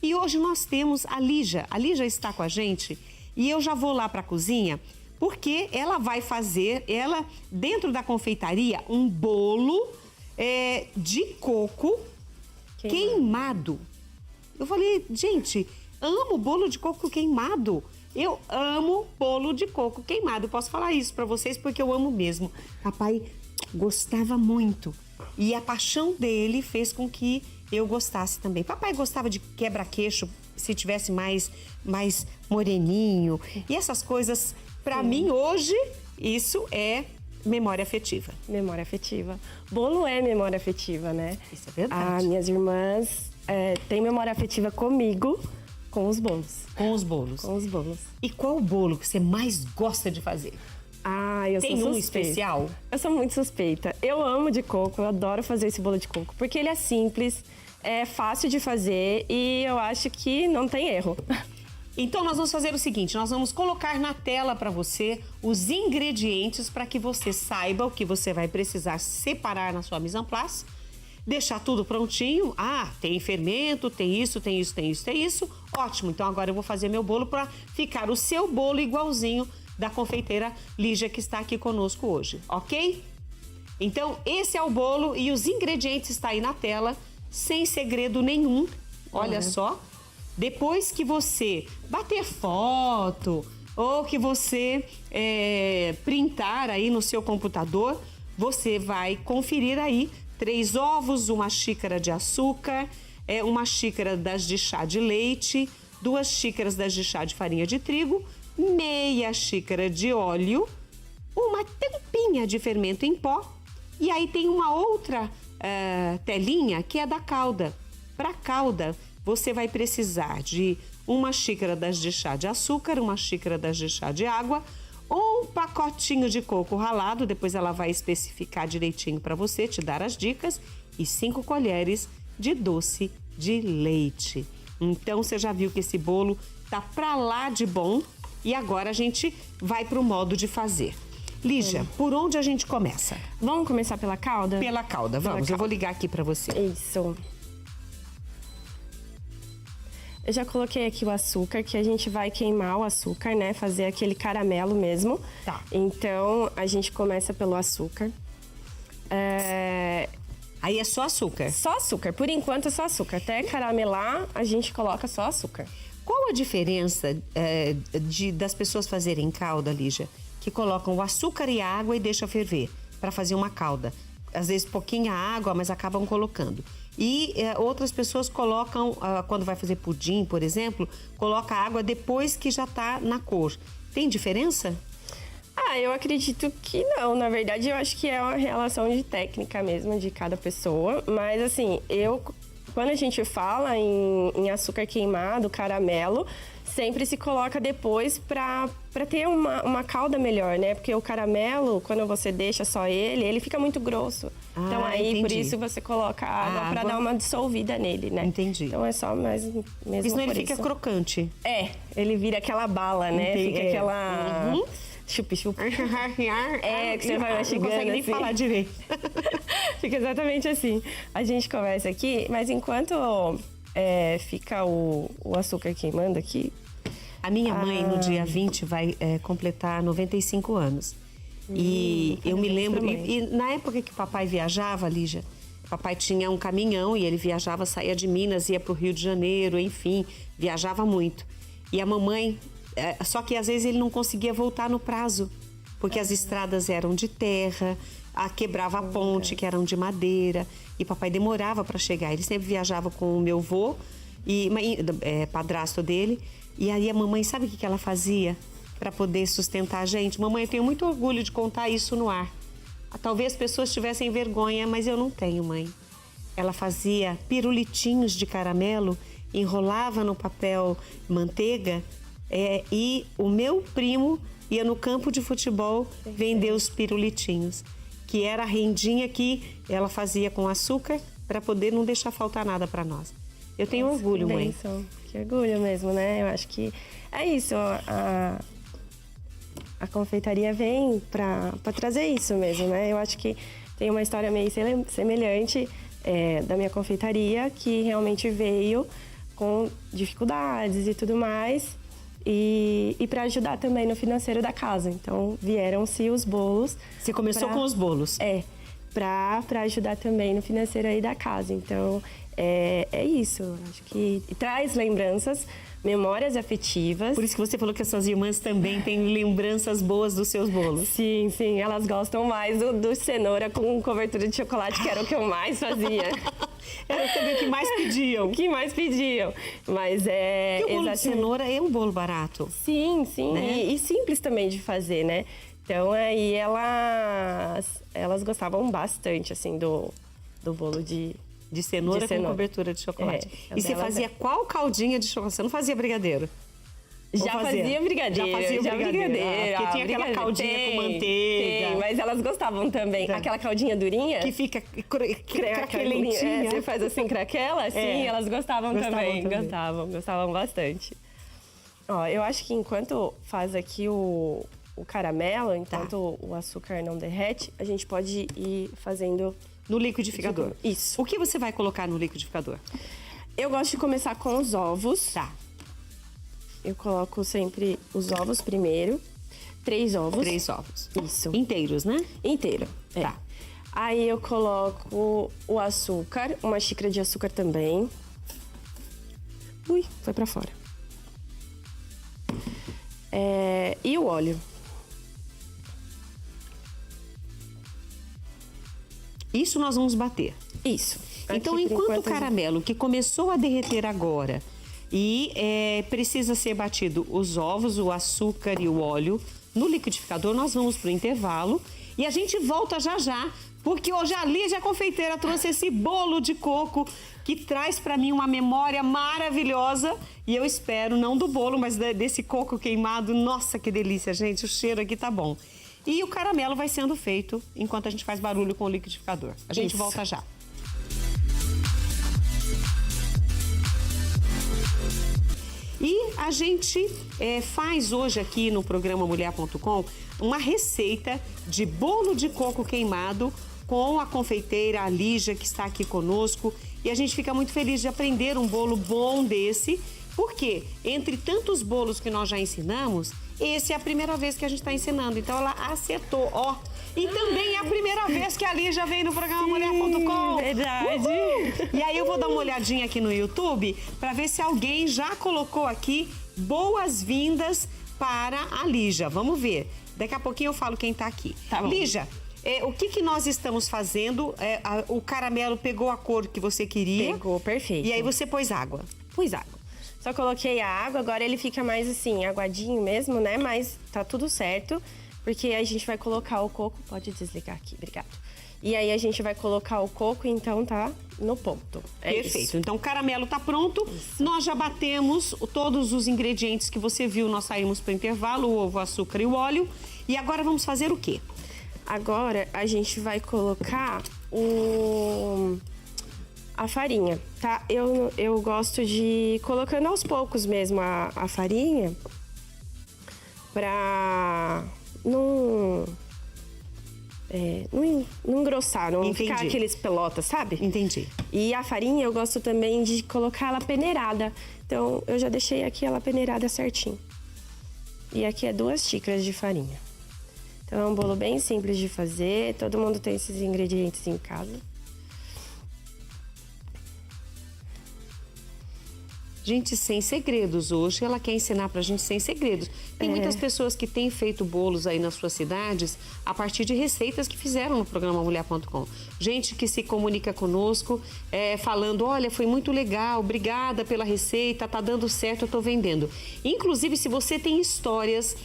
E hoje nós temos a Lígia. A Lígia está com a gente e eu já vou lá para a cozinha porque ela vai fazer, dentro da confeitaria, um bolo de coco queimado. Eu falei, gente, amo bolo de coco queimado. Eu amo bolo de coco queimado. Eu posso falar isso para vocês porque eu amo mesmo. Papai gostava muito. E a paixão dele fez com que eu gostasse também. Papai gostava de quebra-queixo, se tivesse mais moreninho. E essas coisas, para mim, hoje, isso é memória afetiva. Memória afetiva. Bolo é memória afetiva, né? Isso é verdade. Minhas irmãs têm memória afetiva comigo, com os bolos. Com os bolos. Com os bolos. E qual o bolo que você mais gosta de fazer? Eu Tem sou um suspeita. especial? Eu sou muito suspeita. Eu amo de coco, eu adoro fazer esse bolo de coco. Porque ele é simples, é fácil de fazer e eu acho que não tem erro. Então nós vamos fazer o seguinte, nós vamos colocar na tela para você os ingredientes para que você saiba o que você vai precisar separar na sua mise en place, deixar tudo prontinho. Tem fermento, tem isso, tem isso, tem isso, tem isso. Ótimo, então agora eu vou fazer meu bolo para ficar o seu bolo igualzinho da confeiteira Lígia que está aqui conosco hoje, ok? Então esse é o bolo e os ingredientes estão aí na tela, sem segredo nenhum, olha só. Depois que você bater foto ou que você printar aí no seu computador, você vai conferir aí 3 ovos, 1 xícara de açúcar, 1 xícara das de chá de leite, 2 xícaras das de chá de farinha de trigo, meia xícara de óleo, uma tampinha de fermento em pó e aí tem uma outra telinha que é da calda. Para calda, você vai precisar de 1 xícara das de chá de açúcar, 1 xícara das de chá de água, um pacotinho de coco ralado, depois ela vai especificar direitinho para você, te dar as dicas, e 5 colheres de doce de leite. Então, você já viu que esse bolo tá pra lá de bom e agora a gente vai pro modo de fazer. Lígia, por onde a gente começa? Vamos começar pela calda? Pela calda, vamos. Eu vou ligar aqui para você. Isso. Eu já coloquei aqui o açúcar, que a gente vai queimar o açúcar, né? Fazer aquele caramelo mesmo. Tá. Então, a gente começa pelo açúcar. Aí é só açúcar? Só açúcar. Por enquanto é só açúcar. Até caramelar, a gente coloca só açúcar. Qual a diferença das pessoas fazerem calda, Lígia? Que colocam o açúcar e a água e deixam ferver para fazer uma calda. Às vezes pouquinha água, mas acabam colocando. E outras pessoas colocam, quando vai fazer pudim, por exemplo, coloca a água depois que já tá na cor. Tem diferença? Eu acredito que não. Na verdade, eu acho que é uma relação de técnica mesmo de cada pessoa. Mas assim, quando a gente fala em açúcar queimado, caramelo, sempre se coloca depois pra ter uma calda melhor, né? Porque o caramelo, quando você deixa só ele fica muito grosso. Então aí, entendi. Por isso você coloca água pra dar uma dissolvida nele, né? Entendi. Então é só mesmo Porque senão ele por fica isso. crocante. Ele vira aquela bala, né? Fica aquela... Chup-chup. Que você vai mastigando. Não consegue nem assim. falar direito. Fica exatamente assim. A gente começa aqui, mas enquanto fica o açúcar queimando aqui... A minha mãe, no dia 20, vai completar 95 anos. E eu me lembro... E na época que o papai viajava, Lígia, papai tinha um caminhão e ele viajava, saía de Minas, ia para o Rio de Janeiro, enfim, viajava muito. E a mamãe... só que às vezes ele não conseguia voltar no prazo, porque as estradas eram de terra, quebrava a ponte, que eram de madeira, e papai demorava para chegar. Ele sempre viajava com o meu avô, padrasto dele, e aí a mamãe, sabe o que ela fazia para poder sustentar a gente? Mamãe, eu tenho muito orgulho de contar isso no ar. Talvez as pessoas tivessem vergonha, mas eu não tenho, mãe. Ela fazia pirulitinhos de caramelo, enrolava no papel manteiga, e o meu primo ia no campo de futebol vender os pirulitinhos, que era a rendinha que ela fazia com açúcar para poder não deixar faltar nada para nós. Eu tenho orgulho, mãe. Que orgulho mesmo, né? Eu acho que é isso. A confeitaria vem para trazer isso mesmo, né? Eu acho que tem uma história meio semelhante da minha confeitaria, que realmente veio com dificuldades e tudo mais. E para ajudar também no financeiro da casa. Então, vieram-se os bolos. Você começou com os bolos? Para ajudar também no financeiro aí da casa. Então, é isso. Acho que traz lembranças, memórias afetivas. Por isso que você falou que as suas irmãs também têm lembranças boas dos seus bolos. Sim, sim. Elas gostam mais do cenoura com cobertura de chocolate, que era o que eu mais fazia. Era também o que mais pediam. O que mais pediam. Mas é... E o bolo de cenoura é um bolo barato. Sim, sim. Né? E simples também de fazer, né? Então, aí elas gostavam bastante, assim, do bolo de cenoura com cobertura de chocolate. E você fazia qual caldinha de chocolate? Você não fazia brigadeiro? Já fazia brigadeiro. Já fazia brigadeiro. Porque tinha aquela caldinha com manteiga. Mas elas gostavam também. Aquela caldinha durinha. Que fica craquelentinha. Você faz assim, craquela? Sim, elas gostavam também. Gostavam bastante. Ó, eu acho que enquanto faz aqui o caramelo, enquanto o açúcar não derrete, a gente pode ir fazendo... No liquidificador. Isso. O que você vai colocar no liquidificador? Eu gosto de começar com os ovos. Tá. Eu coloco sempre os ovos primeiro. 3 ovos. 3 ovos. Isso. Inteiros, né? Inteiro. Tá. Aí eu coloco o açúcar, 1 xícara de açúcar também. Ui, foi pra fora. E o óleo. Isso nós vamos bater. Isso. Então, Aqui, enquanto o caramelo, que começou a derreter agora, e precisa ser batido os ovos, o açúcar e o óleo no liquidificador, nós vamos pro intervalo e a gente volta já já, porque hoje a Lígia, a confeiteira, trouxe esse bolo de coco que traz para mim uma memória maravilhosa. E eu espero, não do bolo, mas desse coco queimado. Nossa, que delícia, gente, o cheiro aqui tá bom. E o caramelo vai sendo feito enquanto a gente faz barulho com o liquidificador. A gente volta já. E a gente faz hoje aqui no programa Mulher.com uma receita de bolo de coco queimado com a confeiteira Lígia, que está aqui conosco. E a gente fica muito feliz de aprender um bolo bom desse, porque entre tantos bolos que nós já ensinamos, esse é a primeira vez que a gente está ensinando. Então ela acertou, ó. E também é a primeira vez que a Lígia vem no programa Mulher.com. Verdade. Uhul! E aí eu vou dar uma olhadinha aqui no YouTube para ver se alguém já colocou aqui boas-vindas para a Lígia. Vamos ver. Daqui a pouquinho eu falo quem tá aqui. Tá bom. Lígia, o que nós estamos fazendo? O caramelo pegou a cor que você queria. Pegou, perfeito. E aí você pôs água. Pus água. Só coloquei a água, agora ele fica mais assim, aguadinho mesmo, né? Mas tá tudo certo, porque a gente vai colocar o coco... Pode desligar aqui, obrigado. E aí a gente vai colocar o coco, então tá no ponto. Perfeito. Isso. Então o caramelo tá pronto. Isso. Nós já batemos todos os ingredientes que você viu. Nós saímos pro intervalo, o ovo, o açúcar e o óleo. E agora vamos fazer o quê? Agora a gente vai colocar a farinha, tá? Eu gosto de ir colocando aos poucos mesmo a farinha pra não engrossar, não Entendi. ficar aqueles pelotas, sabe? Entendi. E a farinha eu gosto também de colocar ela peneirada. Então eu já deixei aqui ela peneirada certinho. E aqui é 2 xícaras de farinha. Então é um bolo bem simples de fazer, todo mundo tem esses ingredientes em casa. Gente, sem segredos. Hoje ela quer ensinar pra gente sem segredos. Tem muitas pessoas que têm feito bolos aí nas suas cidades a partir de receitas que fizeram no programa Mulher.com. Gente que se comunica conosco falando, olha, foi muito legal, obrigada pela receita, tá dando certo, eu tô vendendo. Inclusive, se você tem histórias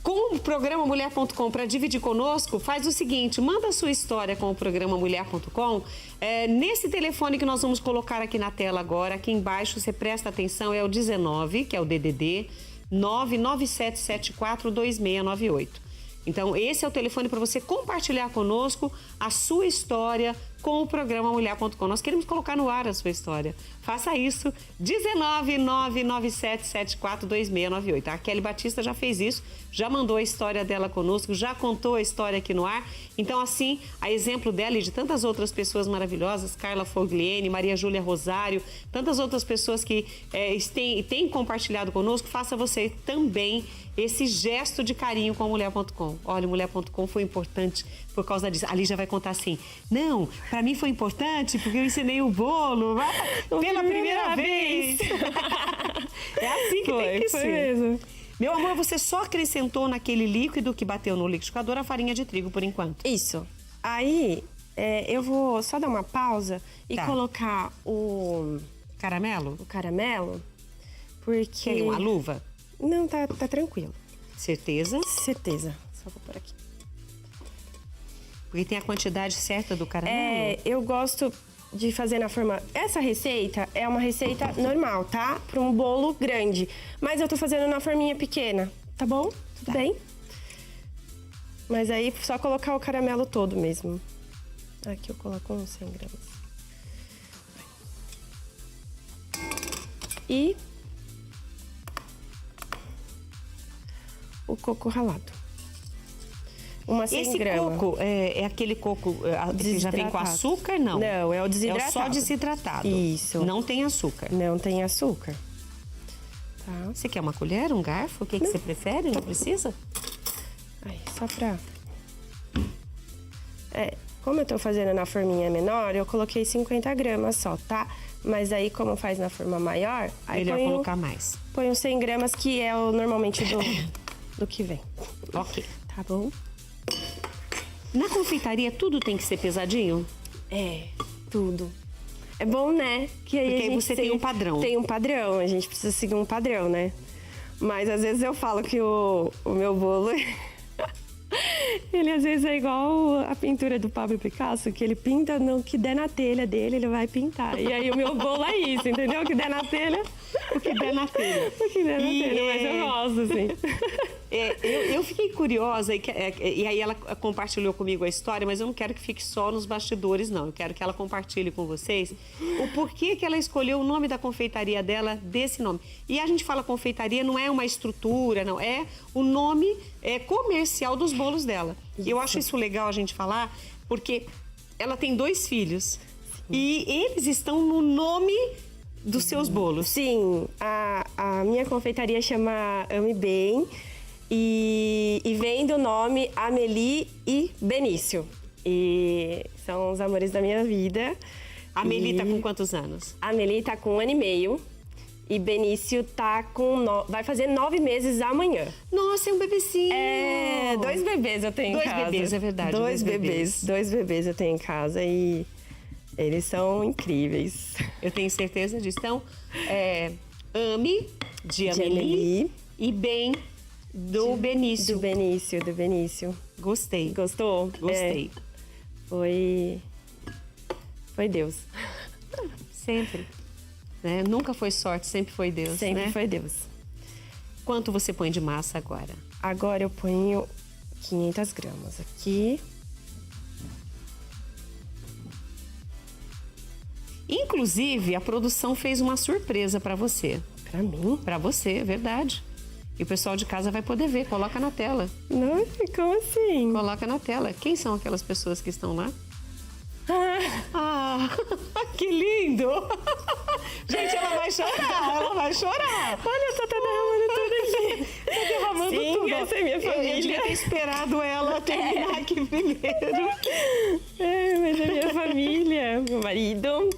com o programa Mulher.com para dividir conosco, faz o seguinte, manda a sua história com o programa Mulher.com nesse telefone que nós vamos colocar aqui na tela agora, aqui embaixo, você presta atenção, é o 19, que é o DDD 997742698. Então, esse é o telefone para você compartilhar conosco a sua história com o programa Mulher.com. Nós queremos colocar no ar a sua história. Faça isso. 19997742698. A Kelly Batista já fez isso, já mandou a história dela conosco, já contou a história aqui no ar. Então, assim, a exemplo dela e de tantas outras pessoas maravilhosas, Carla Fogliene, Maria Júlia Rosário, tantas outras pessoas que têm compartilhado conosco, faça você também esse gesto de carinho com a Mulher.com. Olha, o Mulher.com foi importante por causa disso. A Lígia vai contar assim, não, pra mim foi importante porque eu ensinei o bolo pela primeira vez. É assim que tem que ser. Mesmo. Meu amor, você só acrescentou naquele líquido que bateu no liquidificador a farinha de trigo por enquanto. Isso. Aí, eu vou só dar uma pausa e colocar o caramelo, porque... Quer uma luva? Não, tá tranquilo. Certeza? Certeza. Só vou por aqui. Porque tem a quantidade certa do caramelo? Eu gosto de fazer na forma... Essa receita é uma receita normal, tá? Para um bolo grande. Mas eu tô fazendo na forminha pequena, tá bom? Tudo bem? Mas aí, só colocar o caramelo todo mesmo. Aqui eu coloco uns 100 gramas. E... o coco ralado. Uma 100 gramas. Esse coco é aquele coco que já vem com açúcar, não? Não, é o desidratado. É só desidratado. Isso. Não tem açúcar. Não tem açúcar. Tá. Você quer uma colher, um garfo? O que você prefere? Não precisa? Aí, só pra... como eu tô fazendo na forminha menor, eu coloquei 50 gramas só, tá? Mas aí, como faz na forma maior... Aí melhor colocar mais. Põe uns 100 gramas, que é normalmente do que vem. Ok. Tá bom? Na confeitaria, tudo tem que ser pesadinho? Tudo. É bom, né? Que aí porque a gente você tem um padrão. Tem um padrão, a gente precisa seguir um padrão, né? Mas às vezes eu falo que o meu bolo... ele às vezes é igual a pintura do Pablo Picasso, que ele pinta no que der na telha dele, ele vai pintar. E aí o meu bolo é isso, entendeu? O que der na telha... O que der na telha. O que der na telha, mas eu gosto, assim. Eu fiquei curiosa, e aí ela compartilhou comigo a história, mas eu não quero que fique só nos bastidores, não. Eu quero que ela compartilhe com vocês o porquê que ela escolheu o nome da confeitaria dela desse nome. E a gente fala confeitaria, não é uma estrutura, não. É o nome comercial dos bolos dela. E eu acho isso legal a gente falar, porque ela tem 2 filhos. Sim. E eles estão no nome dos seus bolos. Sim, a minha confeitaria chama Ame Bem e vem do nome Amelie e Benício. E são os amores da minha vida. A Amelie tá com quantos anos? A Amelie tá com 1 ano e meio e Benício tá com... vai fazer 9 meses amanhã. Nossa, é um bebezinho! 2 bebês eu tenho em casa. 2 bebês, é verdade. 2 bebês. 2 bebês eu tenho em casa e... eles são incríveis. Eu tenho certeza disso. Então, Ame, de Amelie, e Bem, do Benício. Do Benício. Gostei. Gostou? Gostei. Foi Deus. Sempre. Né? Nunca foi sorte, sempre foi Deus. Sempre foi Deus. Quanto você põe de massa agora? Agora eu ponho 500 gramas aqui. Inclusive, a produção fez uma surpresa pra você. Pra mim? Pra você, é verdade. E o pessoal de casa vai poder ver. Coloca na tela. Não, como assim? Coloca na tela. Quem são aquelas pessoas que estão lá? Que lindo! Gente, ela vai chorar. Olha, só tá derramando tudo aqui. Tá derramando tudo. Essa é minha família. Eu devia ter esperado ela terminar aqui primeiro. Mas é minha família, meu marido,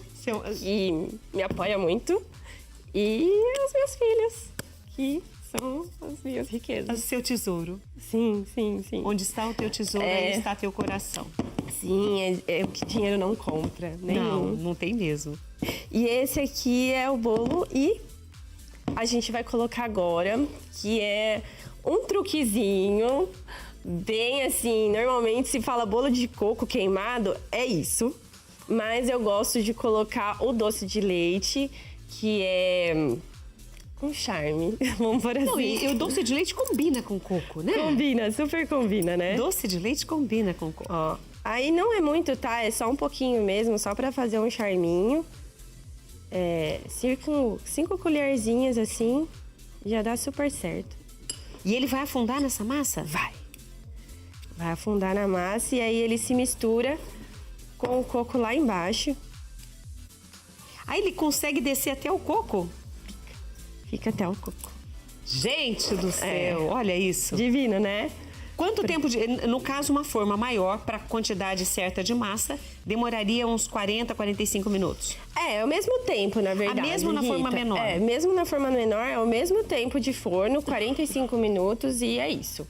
que me apoia muito. E os meus filhos, que são as minhas riquezas. O seu tesouro. Sim. Onde está o teu tesouro, aí está teu coração. Sim, é o que dinheiro não compra. Nenhum. Não tem mesmo. E esse aqui é o bolo e a gente vai colocar agora, que é um truquezinho, bem assim, normalmente se fala bolo de coco queimado, é isso. Mas eu gosto de colocar o doce de leite, que é um charme, vamos por assim. Não, e o doce de leite combina com coco, né? Combina, super combina, né? Doce de leite combina com coco. Ó, Aí não é muito, tá? É só um pouquinho mesmo, só pra fazer um charminho. 5 colherzinhas assim, já dá super certo. E ele vai afundar nessa massa? Vai afundar na massa e aí ele se mistura com o coco lá embaixo. Aí ele consegue descer até o coco? Fica até o coco. Gente do céu, olha isso. Divino, né? Quanto tempo, no caso, uma forma maior para a quantidade certa de massa, demoraria uns 40, 45 minutos? É o mesmo tempo, na verdade. Mesmo na forma menor? Mesmo na forma menor, é o mesmo tempo de forno, 45 minutos e é isso.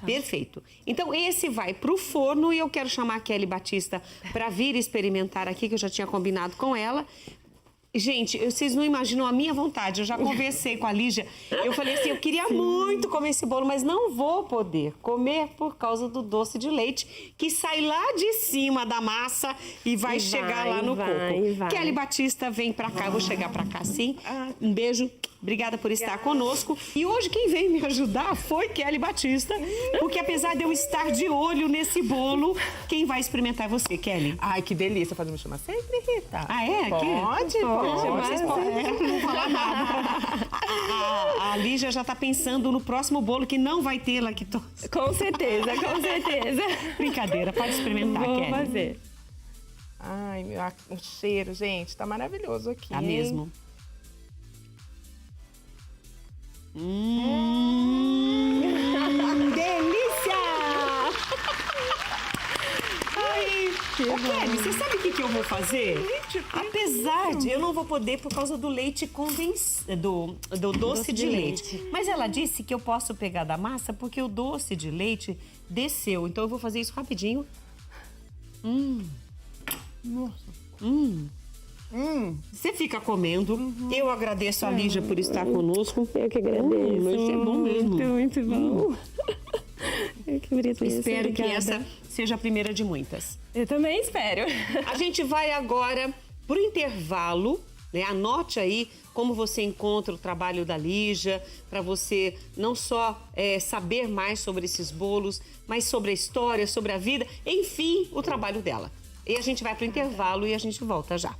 Perfeito. Então, esse vai pro forno e eu quero chamar a Kelly Batista para vir experimentar aqui, que eu já tinha combinado com ela. Gente, vocês não imaginam a minha vontade. Eu já conversei com a Lígia. Eu falei assim, eu queria muito comer esse bolo, mas não vou poder comer por causa do doce de leite, que sai lá de cima da massa e vai chegar lá no coco. Kelly Batista, vem pra cá. Eu vou chegar pra cá, sim. Um beijo. Obrigada por estar conosco. E hoje quem veio me ajudar foi Kelly Batista, porque apesar de eu estar de olho nesse bolo, quem vai experimentar é você, Kelly. Ai, que delícia. Pode me chamar sempre, Rita? Ah, é? Pode. Não falar nada. A Lígia já tá pensando no próximo bolo que não vai ter lactose. Com certeza. Brincadeira, pode experimentar, Kelly. Vou fazer. Ai, o cheiro, gente, tá maravilhoso aqui. Tá mesmo. Delícia! Kelly, você sabe o que eu vou fazer? Apesar de eu não vou poder por causa do leite do doce de leite. Mas ela disse que eu posso pegar da massa porque o doce de leite desceu. Então eu vou fazer isso rapidinho. Nossa. Você fica comendo. Eu agradeço a Lígia por estar conosco. Eu que agradeço. Mas é bom mesmo. Muito bom. Eu que agradeço. Espero que essa seja a primeira de muitas. Eu também espero. A gente vai agora pro intervalo, né? Anote aí como você encontra o trabalho da Lígia, para você não só saber mais sobre esses bolos, mas sobre a história, sobre a vida, enfim, o trabalho dela. E a gente vai pro intervalo e a gente volta já.